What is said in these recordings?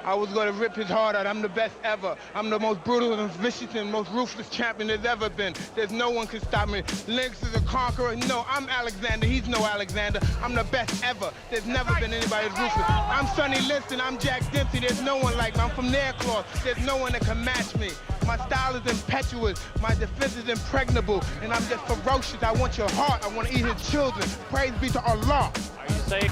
I was going to rip his heart out. I'm the best ever. I'm the most brutal and vicious and most ruthless champion there's ever been. There's no one can stop me. Lynx is a conqueror. No, I'm Alexander. He's no Alexander. I'm the best ever. There's never been anybody as ruthless. I'm Sonny Liston. I'm Jack Dempsey. There's no one like me. I'm from Nairclaw. There's no one that can match me. My style is impetuous. My defense is impregnable. And I'm just ferocious. I want your heart. I want to eat his children. Praise be to Allah. Are you safe?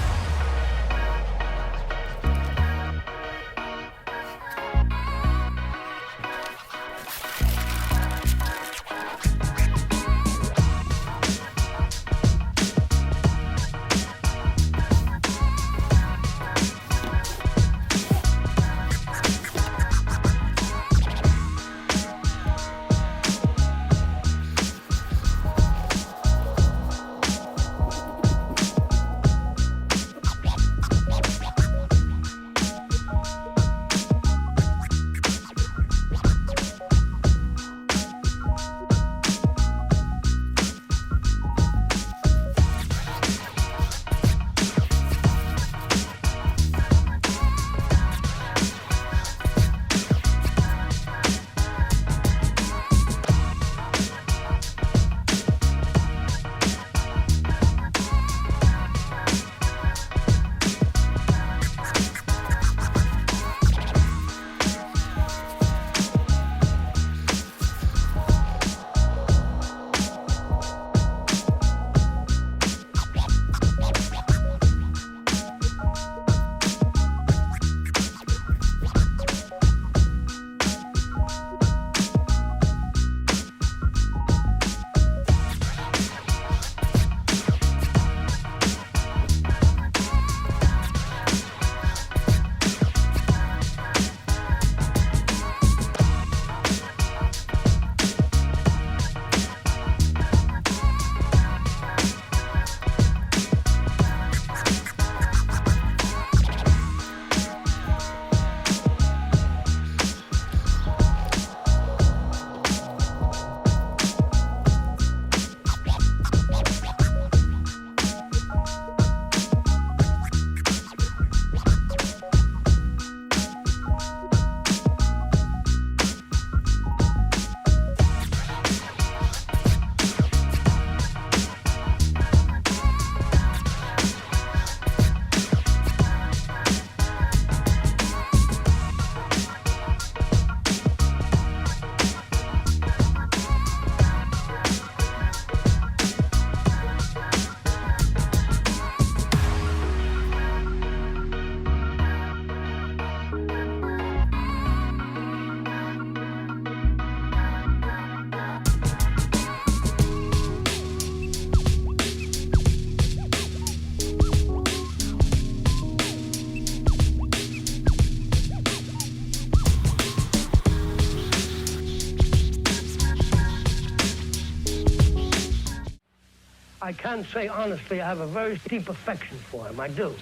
I can say honestly, I have a very deep affection for him, I do.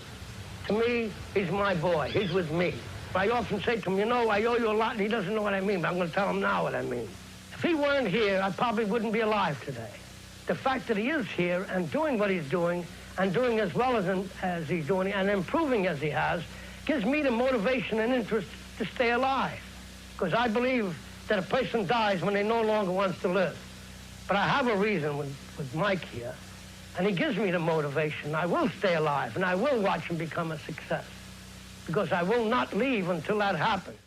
To me, he's my boy, he's with me. I often say to him, you know, I owe you a lot, and he doesn't know what I mean, but I'm going to tell him now what I mean. If he weren't here, I probably wouldn't be alive today. The fact that he is here and doing what he's doing, and doing as well as he's doing, and improving as he has, gives me the motivation and interest to stay alive. Because I believe that a person dies when they no longer wants to live. But I have a reason with Mike here, and he gives me the motivation. I will stay alive, and I will watch him become a success, because I will not leave until that happens.